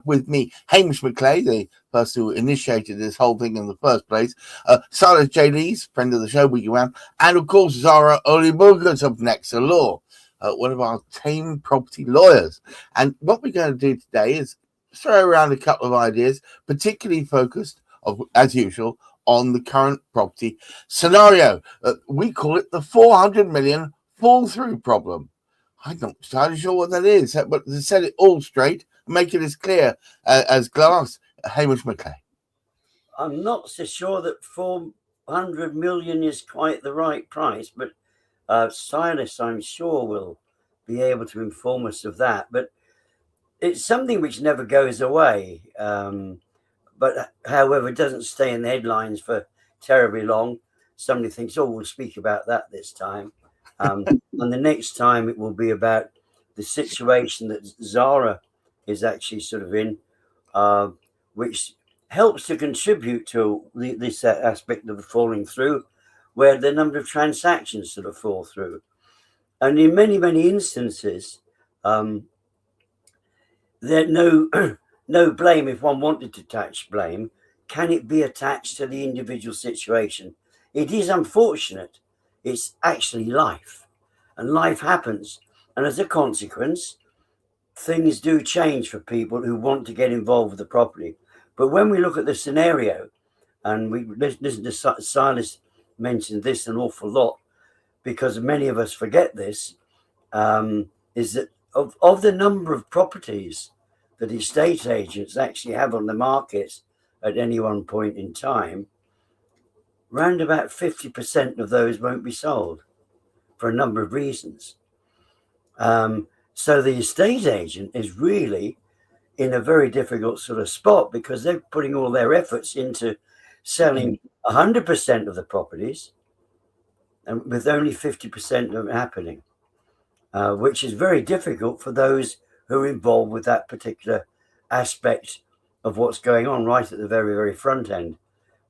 with me, Hamish McClay, the person who initiated this whole thing in the first place, Silas J. Lees, friend of the show, week around, and of course Zara Oliburgers of Nexa Law, one of our team property lawyers. And what we're going to do today is throw around a couple of ideas, particularly focused, as usual, on the current property scenario. We call it the 400 million fall-through problem. I'm not entirely sure what that is, but to set it all straight, make it as clear as glass, Hamish McClay. I'm not so sure that 400 million is quite the right price, but Silas, I'm sure, will be able to inform us of that. But it's something which never goes away, but however, doesn't stay in the headlines for terribly long. Somebody thinks, oh, we'll speak about that this time. And the next time it will be about the situation that Zara is actually sort of in, which helps to contribute to this aspect of the falling through, where the number of transactions sort of fall through. And in many, many instances, there no blame. If one wanted to attach blame, can it be attached to the individual situation? It is unfortunate. It's actually life, and life happens. And as a consequence, things do change for people who want to get involved with the property. But when we look at the scenario, and we listen to Silas mention this an awful lot, because many of us forget this, is that of the number of properties that estate agents actually have on the market at any one point in time, round about 50% of those won't be sold for a number of reasons. So the estate agent is really in a very difficult sort of spot, because they're putting all their efforts into selling 100% of the properties, and with only 50% of it happening, which is very difficult for those who are involved with that particular aspect of what's going on right at the very, very front end.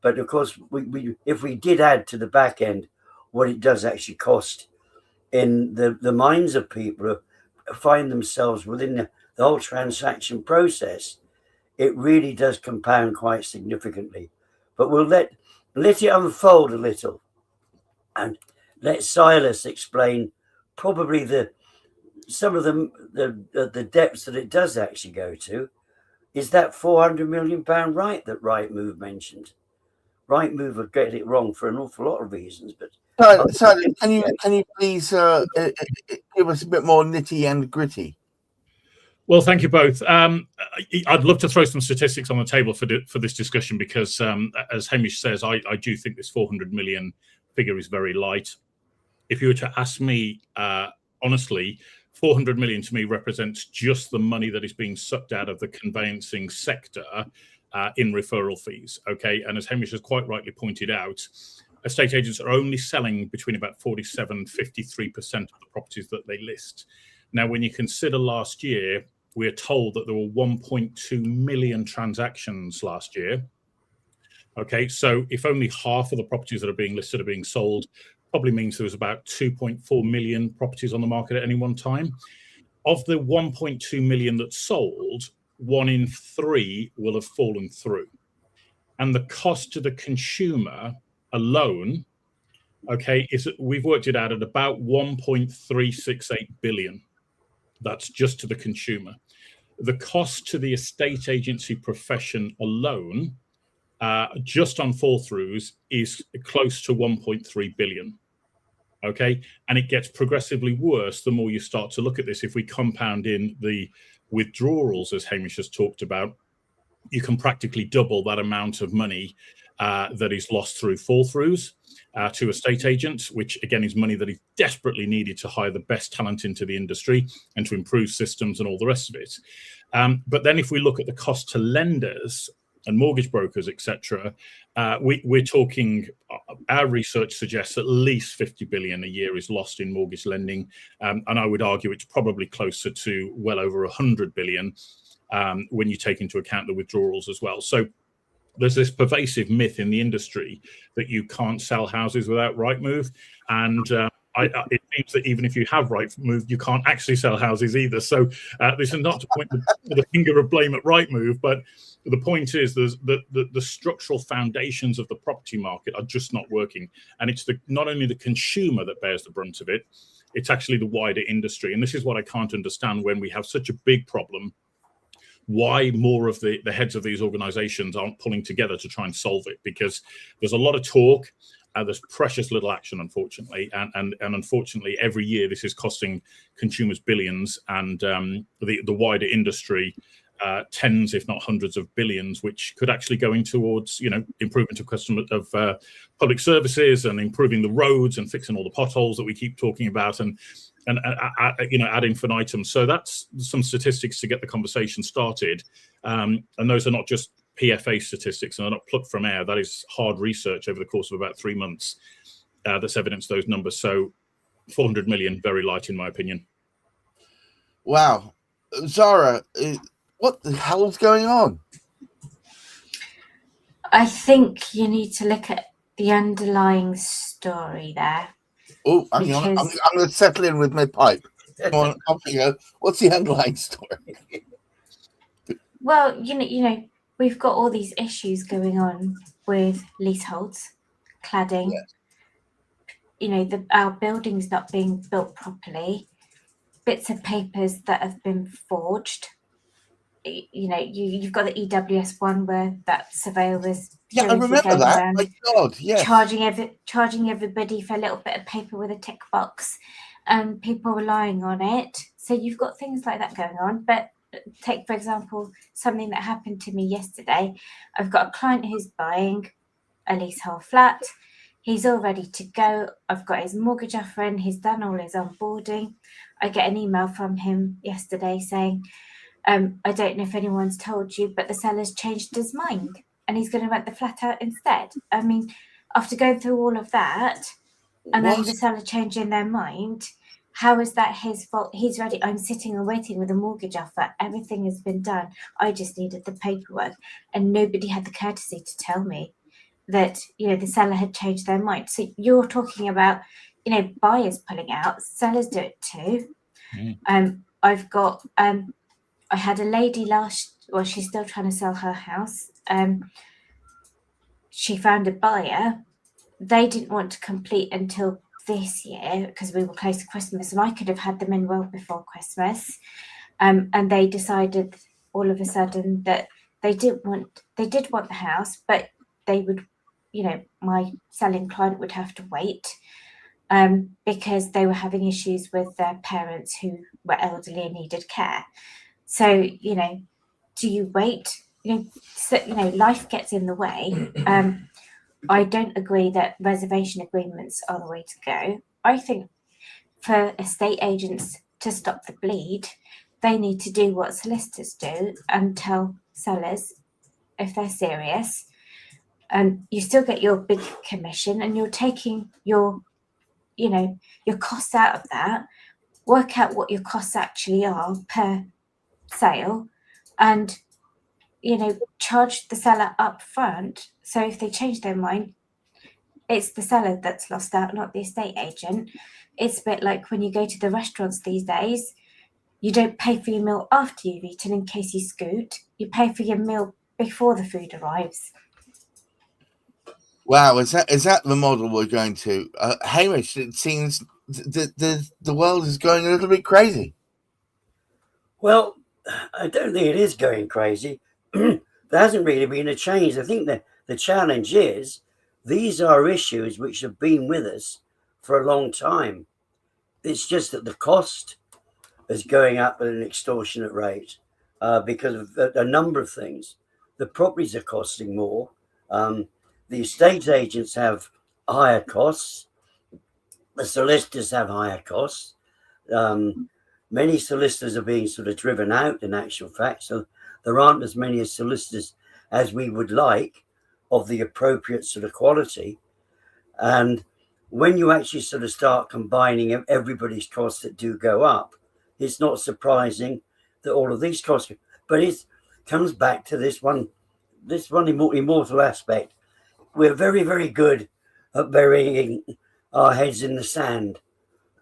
But of course, if we did add to the back end what it does actually cost in the minds of people who find themselves within the whole transaction process, it really does compound quite significantly. But we'll let it unfold a little, and let Silas explain probably some of the depths that it does actually go to. Is that £400 million right that Rightmove mentioned? Rightmove would get it wrong for an awful lot of reasons, but can you please give us a bit more nitty and gritty? Well, thank you both. I'd love to throw some statistics on the table for this discussion, because as Hamish says, I do think this 400 million figure is very light. If you were to ask me, honestly, 400 million to me represents just the money that is being sucked out of the conveyancing sector in referral fees. Okay, and as Hamish has quite rightly pointed out, estate agents are only selling between about 47-53% of the properties that they list. Now, when you consider last year, we're told that there were 1.2 million transactions last year. Okay, so if only half of the properties that are being listed are being sold, probably means there was about 2.4 million properties on the market at any one time. Of the 1.2 million that sold, 1 in 3 will have fallen through. And the cost to the consumer alone, okay, we've worked it out at about 1.368 billion. That's just to the consumer. The cost to the estate agency profession alone, just on fall-throughs, is close to 1.3 billion. Okay, and it gets progressively worse the more you start to look at this. If we compound in the withdrawals, as Hamish has talked about, you can practically double that amount of money that is lost through fall-throughs to estate agents, which again is money that is desperately needed to hire the best talent into the industry and to improve systems and all the rest of it. But then if we look at the cost to lenders and mortgage brokers, etc., we're talking, our research suggests at least 50 billion a year is lost in mortgage lending. And I would argue it's probably closer to well over 100 billion when you take into account the withdrawals as well. So there's this pervasive myth in the industry that you can't sell houses without Rightmove. And it seems that even if you have Rightmove, you can't actually sell houses either. So this is not to point the finger of blame at Rightmove, but the point is the structural foundations of the property market are just not working. And it's not only the consumer that bears the brunt of it, it's actually the wider industry. And this is what I can't understand when we have such a big problem, why more of the heads of these organizations aren't pulling together to try and solve it, because there's a lot of talk. There's precious little action, unfortunately, and unfortunately, every year this is costing consumers billions, and the wider industry tens, if not hundreds of billions, which could actually go in towards, improvement of public services and improving the roads and fixing all the potholes that we keep talking about, and ad infinitum. So that's some statistics to get the conversation started, and those are not just PFA statistics, and they're not plucked from air. That is hard research over the course of about 3 months that's evidenced those numbers. So 400 million, very light in my opinion. Wow. Zara, what the hell is going on? I think you need to look at the underlying story there. Oh, hang on. I'm going to settle in with my pipe. Come on, off you go. What's the underlying story? Well, we've got all these issues going on with leaseholds, cladding. Yeah. Our buildings not being built properly, bits of papers that have been forged. You've got the EWS one where that surveyor was. Yeah, I remember that. My God, yes. Charging everybody for a little bit of paper with a tick box, and people relying on it. So you've got things like that going on. But take, for example, something that happened to me yesterday. I've got a client who's buying a leasehold flat. He's all ready to go. I've got his mortgage offer in. He's done all his onboarding. I get an email from him yesterday saying, I don't know if anyone's told you, but the seller's changed his mind and he's going to rent the flat out instead. I mean, after going through all of that, and then the seller changing their mind, how is that his fault? He's ready. I'm sitting and waiting with a mortgage offer. Everything has been done. I just needed the paperwork, and nobody had the courtesy to tell me that, the seller had changed their mind. So you're talking about, buyers pulling out, sellers do it too. I had a lady she's still trying to sell her house. She found a buyer. They didn't want to complete until this year because we were close to Christmas, and I could have had them in well before Christmas. And they decided all of a sudden that they did want the house, but they would, my selling client would have to wait because they were having issues with their parents who were elderly and needed care. So, do you wait? Life gets in the way. I don't agree that reservation agreements are the way to go. I think for estate agents to stop the bleed, they need to do what solicitors do and tell sellers if they're serious. You still get your big commission, and you're taking your costs out of that. Work out what your costs actually are per sale, and charge the seller up front. So if they change their mind, it's the seller that's lost out, not the estate agent. It's a bit like when you go to the restaurants these days, you don't pay for your meal after you've eaten in case you scoot. You pay for your meal before the food arrives. Wow, is that the model we're going to? Hamish, it seems the world is going a little bit crazy. Well, I don't think it is going crazy. There hasn't really been a change. I think that the challenge is these are issues which have been with us for a long time. It's just that the cost is going up at an extortionate rate because of a number of things. The properties are costing more. The estate agents have higher costs. The solicitors have higher costs. Many solicitors are being sort of driven out in actual fact. So there aren't as many solicitors as we would like of the appropriate sort of quality. And when you actually sort of start combining everybody's costs that do go up, it's not surprising that all of these costs, but it comes back to this one immortal aspect. We're very, very good at burying our heads in the sand.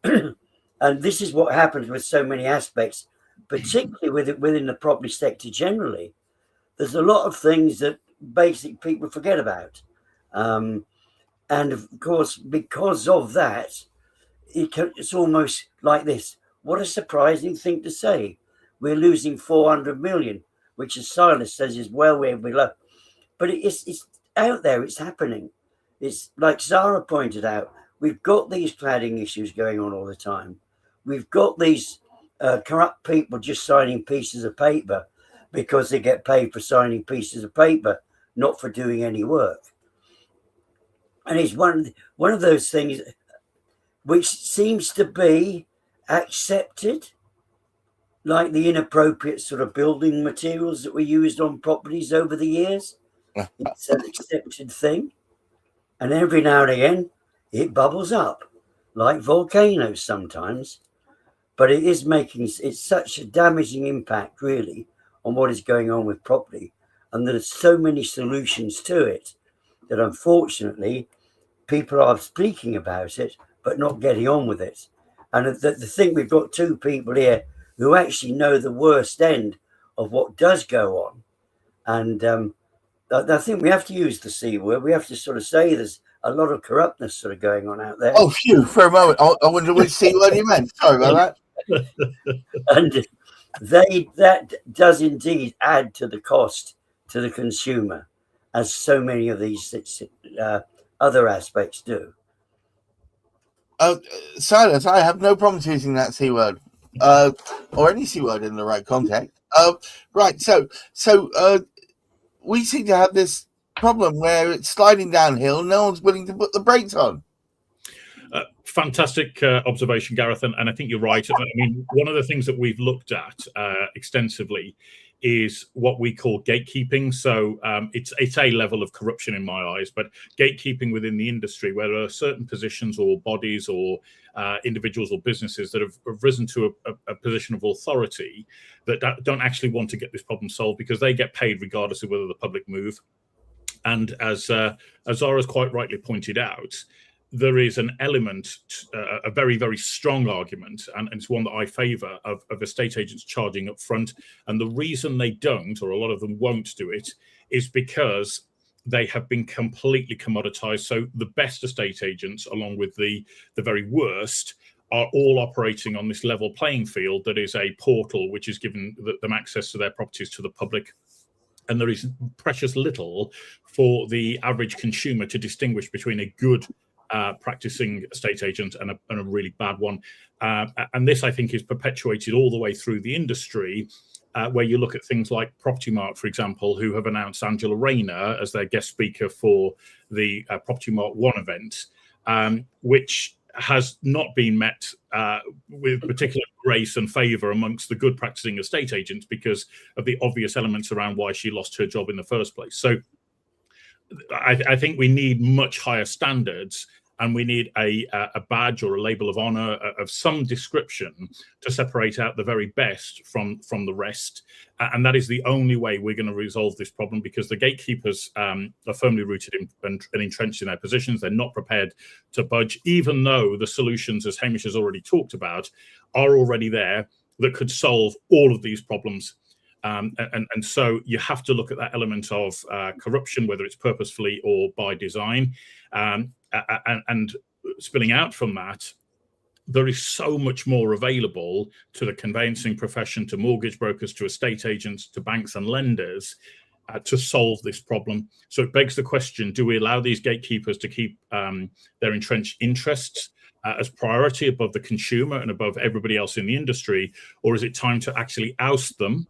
And this is what happens with so many aspects, particularly within the property sector generally. There's a lot of things that basic people forget about. And of course, because of that, it's almost like this. What a surprising thing to say. We're losing 400 million, which, as Silas says, is well way below. But it's out there. It's happening. It's like Zara pointed out. We've got these cladding issues going on all the time. We've got these corrupt people just signing pieces of paper because they get paid for signing pieces of paper, not for doing any work. And it's one of those things which seems to be accepted, like the inappropriate sort of building materials that were used on properties over the years. It's an accepted thing. And every now and again, it bubbles up like volcanoes sometimes. But it's such a damaging impact, really, on what is going on with property. And there's so many solutions to it that, unfortunately, people are speaking about it, but not getting on with it. And the thing, we've got two people here who actually know the worst end of what does go on. And I think we have to use the C word. We have to sort of say there's a lot of corruptness sort of going on out there. Oh, phew, for a moment. I wonder which C word you meant. Sorry about that. And that does indeed add to the cost to the consumer, as so many of these other aspects do. Silas, I have no problems using that C word, or any C word in the right context. Right, so we seem to have this problem where it's sliding downhill. No one's willing to put the brakes on. Fantastic observation, Gareth, and I think you're right. I mean, one of the things that we've looked at extensively is what we call gatekeeping. So it's a level of corruption in my eyes, but gatekeeping within the industry, where there are certain positions or bodies or individuals or businesses that have risen to a position of authority that don't actually want to get this problem solved because they get paid regardless of whether the public move. And as Zara's quite rightly pointed out, there is an element, a very, very strong argument, and it's one that I favour, of estate agents charging up front. And the reason they don't, or a lot of them won't do it, is because they have been completely commoditized. So the best estate agents, along with the very worst, are all operating on this level playing field that is a portal which is given them access to their properties to the public. And there is precious little for the average consumer to distinguish between a good practicing estate agent and a really bad one. And this, I think, is perpetuated all the way through the industry, where you look at things like Property Mart, for example, who have announced Angela Rayner as their guest speaker for the Property Mart 1 event, which has not been met with particular grace and favour amongst the good practicing estate agents because of the obvious elements around why she lost her job in the first place. So I think we need much higher standards, and we need a badge or a label of honour of some description to separate out the very best from the rest. And that is the only way we're going to resolve this problem, because the gatekeepers are firmly rooted and entrenched in their positions. They're not prepared to budge, even though the solutions, as Hamish has already talked about, are already there that could solve all of these problems. And so you have to look at that element of corruption, whether it's purposefully or by design. And spilling out from that, there is so much more available to the conveyancing profession, to mortgage brokers, to estate agents, to banks and lenders to solve this problem. So it begs the question, do we allow these gatekeepers to keep their entrenched interests as priority above the consumer and above everybody else in the industry? Or is it time to actually oust them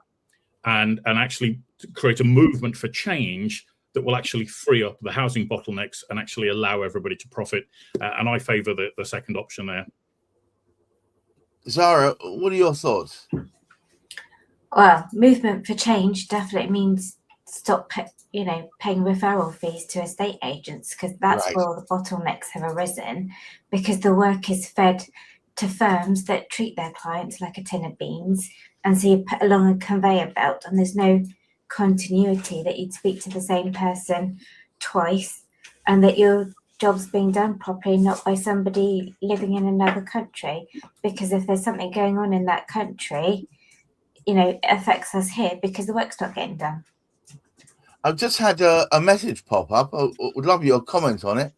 and actually create a movement for change that will actually free up the housing bottlenecks and actually allow everybody to profit? And I favour the second option there. Zara, what are your thoughts? Well, movement for change definitely means stop, paying referral fees to estate agents, because that's Right. where all the bottlenecks have arisen, because the work is fed to firms that treat their clients like a tin of beans. And so you put along a conveyor belt and there's no continuity, that you'd speak to the same person twice, and that you're jobs being done properly, not by somebody living in another country. Because if there's something going on in that country, it affects us here because the work's not getting done. I've just had a message pop up. I would love your comment on it.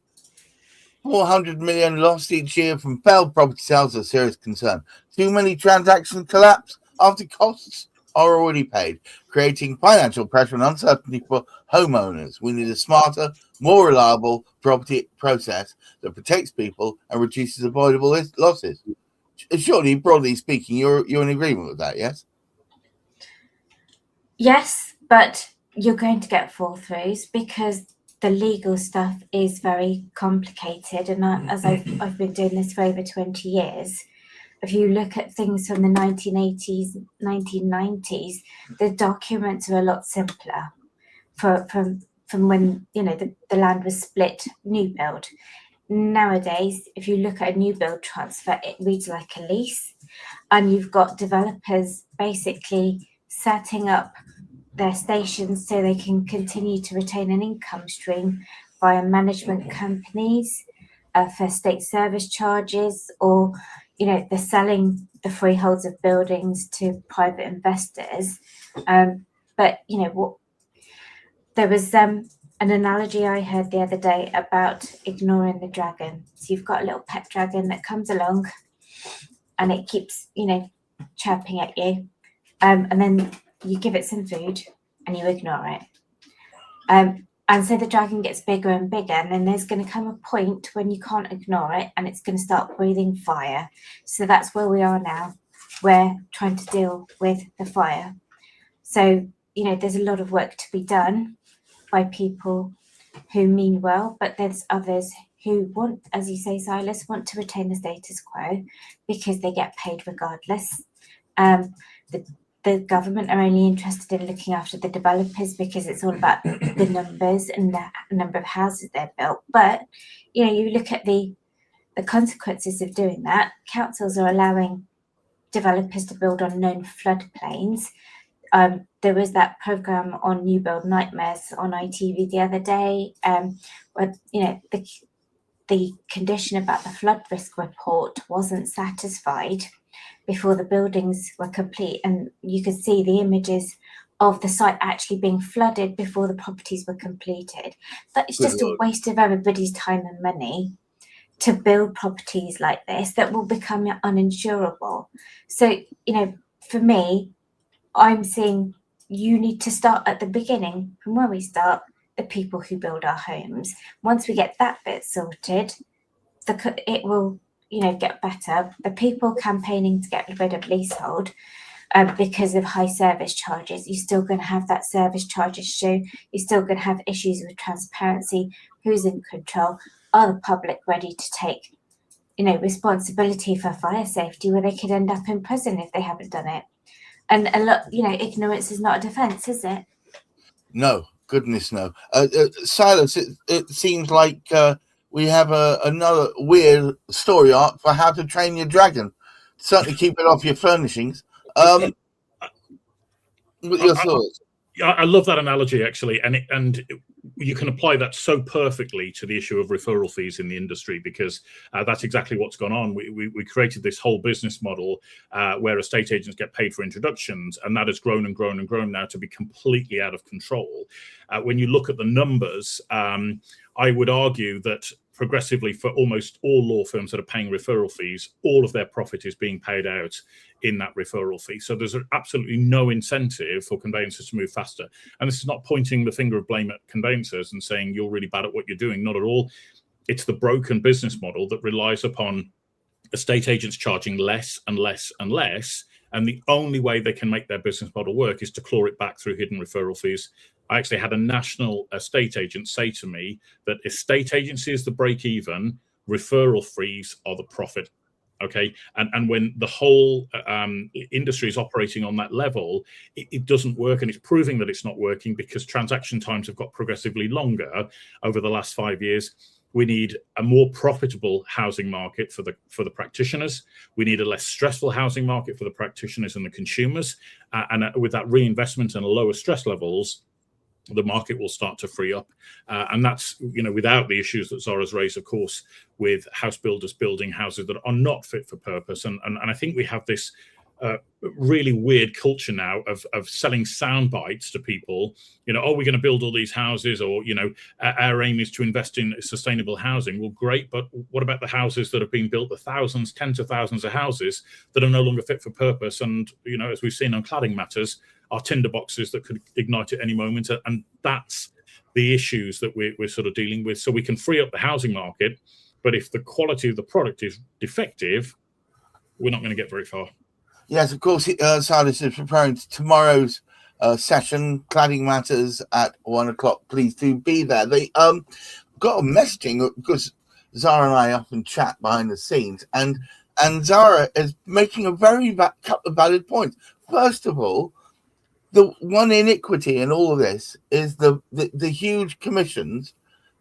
400 million lost each year from failed property sales are a serious concern. Too many transactions collapse after costs are already paid, creating financial pressure and uncertainty for homeowners. We need a smarter, more reliable property process that protects people and reduces avoidable losses. Surely, broadly speaking, you're in agreement with that, yes? Yes, but you're going to get fall throughs because the legal stuff is very complicated. And as I've been doing this for over 20 years, if you look at things from the 1980s, 1990s, the documents are a lot simpler from when the land was split new build. Nowadays, if you look at a new build transfer, it reads like a lease, and you've got developers basically setting up their stations so they can continue to retain an income stream via management companies for state service charges, or they're selling the freeholds of buildings to private investors. But there was an analogy I heard the other day about ignoring the dragon. So you've got a little pet dragon that comes along and it keeps chirping at you, and then you give it some food and you ignore it. And so the dragon gets bigger and bigger, and then there's going to come a point when you can't ignore it and it's going to start breathing fire. So that's where we are now. We're trying to deal with the fire. So, there's a lot of work to be done by people who mean well, but there's others who want, as you say, Silas, want to retain the status quo because they get paid regardless. The government are only interested in looking after the developers because it's all about the numbers and the number of houses they've built. But, you look at the consequences of doing that. Councils are allowing developers to build on known floodplains. There was that programme on New Build Nightmares on ITV the other day, where, the condition about the flood risk report wasn't satisfied before the buildings were complete, and you could see the images of the site actually being flooded before the properties were completed. That is just a waste of everybody's time and money to build properties like this that will become uninsurable. So, for me, I'm saying you need to start at the beginning, from where we start, the people who build our homes. Once we get that bit sorted, it will get better. The people campaigning to get rid of leasehold because of high service charges, you're still going to have that service charge issue. You're still going to have issues with transparency. Who's in control? Are the public ready to take responsibility for fire safety, where they could end up in prison if they haven't done it? And a lot, ignorance is not a defense, is it? No, goodness no. Silas, it seems like we have another weird story arc for how to train your dragon. Certainly keep it off your furnishings. What your thoughts? I love that analogy, actually, and you can apply that so perfectly to the issue of referral fees in the industry, because that's exactly what's gone on. We created this whole business model where estate agents get paid for introductions, and that has grown and grown and grown now to be completely out of control. When you look at the numbers, I would argue that progressively, for almost all law firms that are paying referral fees, all of their profit is being paid out in that referral fee. So there's absolutely no incentive for conveyancers to move faster. And this is not pointing the finger of blame at conveyancers and saying you're really bad at what you're doing. Not at all. It's the broken business model that relies upon estate agents charging less and less and less. And the only way they can make their business model work is to claw it back through hidden referral fees. I actually had a national estate agent say to me that estate agency is the break even, referral fees are the profit. Okay. And when the whole industry is operating on that level, it doesn't work. And it's proving that it's not working because transaction times have got progressively longer over the last 5 years. We need a more profitable housing market for the practitioners. We need a less stressful housing market for the practitioners and the consumers. And with that reinvestment and lower stress levels, the market will start to free up. And that's, without the issues that Zara's raised, of course, with house builders building houses that are not fit for purpose. And I think we have this really weird culture now of selling sound bites to people. Oh, we're going to build all these houses, or our aim is to invest in sustainable housing. Well, great, but what about the houses that have been built, the thousands, tens of thousands of houses that are no longer fit for purpose? And as we've seen on cladding matters, are tinder boxes that could ignite at any moment. And that's the issues that we're sort of dealing with. So we can free up the housing market, but if the quality of the product is defective, we're not going to get very far. Yes, of course, Silas is preparing tomorrow's session, Cladding Matters at 1:00. Please do be there. They got a messaging, because Zara and I often chat behind the scenes, and Zara is making a couple of valid points. First of all, the one iniquity in all of this is the huge commissions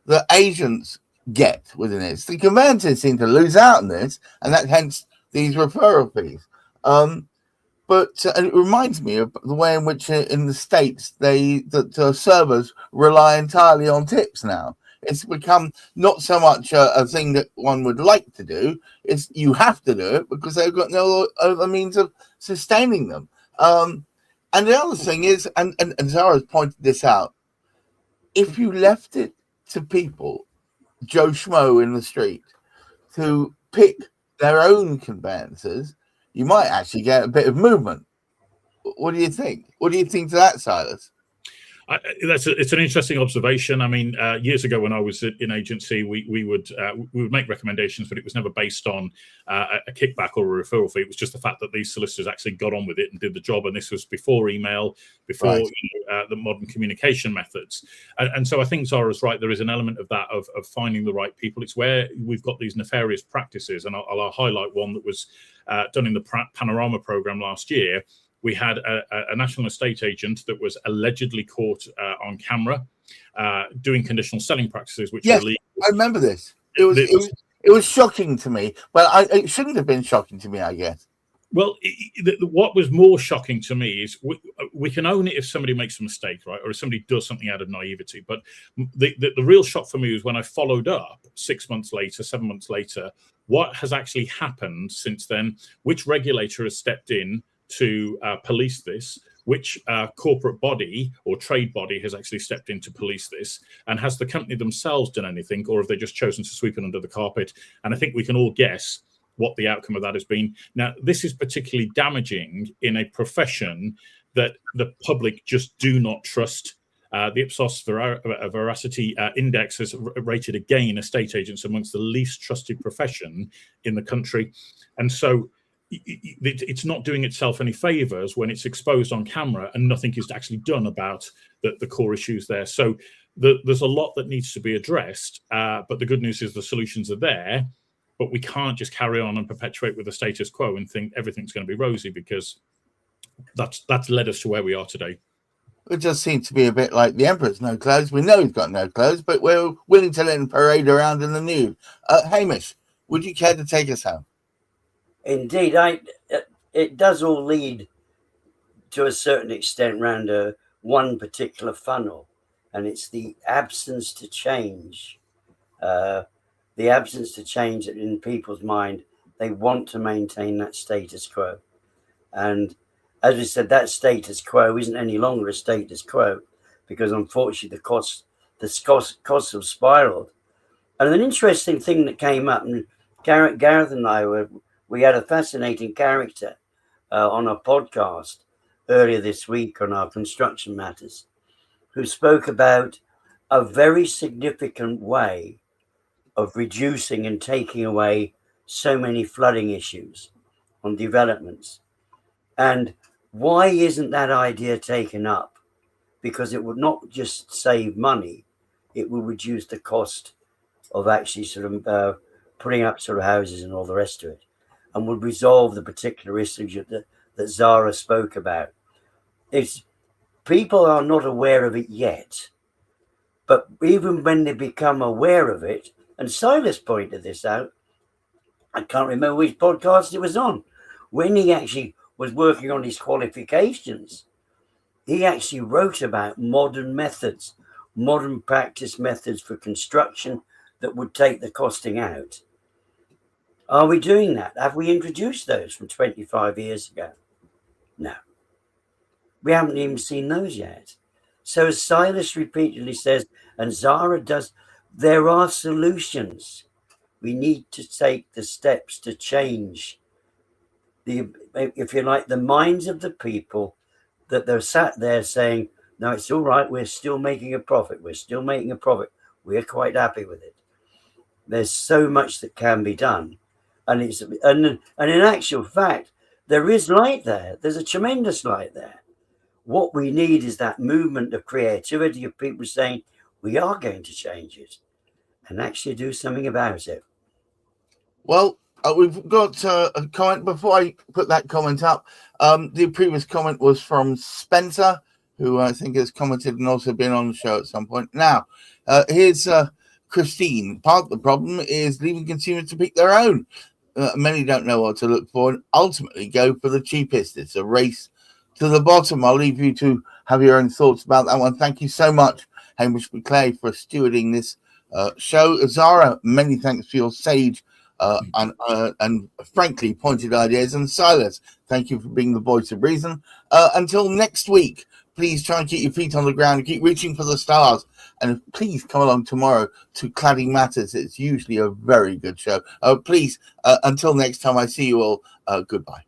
that agents get within this. The conveyancers seem to lose out on this, and that hence these referral fees. But it reminds me of the way in which in the States the servers rely entirely on tips now. It's become not so much a thing that one would like to do. It's you have to do it because they've got no other means of sustaining them. And the other thing is, and Zara's pointed this out, if you left it to people, Joe Schmo in the street, to pick their own conveyancers, you might actually get a bit of movement. What do you think? What do you think to that, Silas? It's an interesting observation. I mean, years ago when I was in agency, we would make recommendations, but it was never based on a kickback or a referral fee. It was just the fact that these solicitors actually got on with it and did the job. And this was before email, before the modern communication methods. And so I think Zara's right. There is an element of that, of finding the right people. It's where we've got these nefarious practices. And I'll highlight one that was done in the Panorama program last year. We had a national estate agent that was allegedly caught on camera doing conditional selling practices, which yes, were illegal. I remember this. It was shocking to me. Well, it shouldn't have been shocking to me, I guess. Well, what was more shocking to me is we can own it if somebody makes a mistake, right? Or if somebody does something out of naivety. But the real shock for me was when I followed up 6 months later, 7 months later, what has actually happened since then, which regulator has stepped in to police this, which corporate body or trade body has actually stepped in to police this, and has the company themselves done anything, or have they just chosen to sweep it under the carpet? And I think we can all guess what the outcome of that has been. Now, this is particularly damaging in a profession that the public just do not trust. The Ipsos Veracity Index has rated again estate agents amongst the least trusted profession in the country. And so it's not doing itself any favors when it's exposed on camera and nothing is actually done about the core issues there. So there's a lot that needs to be addressed, but the good news is the solutions are there, but we can't just carry on and perpetuate with the status quo and think everything's going to be rosy, because that's led us to where we are today. It just seems to be a bit like the Emperor's no clothes. We know he's got no clothes, but we're willing to let him parade around in the nude. Hamish, would you care to take us home? Indeed, it does all lead to a certain extent round one particular funnel, and it's the absence to change. The absence to change that in people's mind, they want to maintain that status quo. And as we said, that status quo isn't any longer a status quo, because unfortunately the costs have spiraled. And an interesting thing that came up, and Gareth and I we had a fascinating character on a podcast earlier this week on our construction matters, who spoke about a very significant way of reducing and taking away so many flooding issues on developments. And why isn't that idea taken up? Because it would not just save money, it would reduce the cost of actually sort of putting up sort of houses and all the rest of it, and would resolve the particular issues that Zara spoke about. People are not aware of it yet, but even when they become aware of it, and Silas pointed this out, I can't remember which podcast it was on, when he actually was working on his qualifications, he actually wrote about modern methods, modern practice methods for construction that would take the costing out. Are we doing that? Have we introduced those from 25 years ago? No. We haven't even seen those yet. So as Silas repeatedly says, and Zara does, there are solutions. We need to take the steps to change the, if you like, the minds of the people that they're sat there saying, no, it's all right. We're still making a profit. We're still making a profit. We're quite happy with it. There's so much that can be done. And in actual fact, there is light there. There's a tremendous light there. What we need is that movement of creativity of people saying, we are going to change it and actually do something about it. Well, we've got a comment before I put that comment up. The previous comment was from Spencer, who I think has commented and also been on the show at some point. Now, here's Christine. Part of the problem is leaving consumers to pick their own. Many don't know what to look for and ultimately go for the cheapest. It's a race to the bottom. I'll leave you to have your own thoughts about that one. Thank you so much, Hamish McClay, for stewarding this show. Zara, many thanks for your sage and frankly pointed ideas. And Silas, thank you for being the voice of reason. Until next week, please try and keep your feet on the ground and keep reaching for the stars. And please come along tomorrow to Cladding Matters. It's usually a very good show. Please, until next time I see you all, goodbye.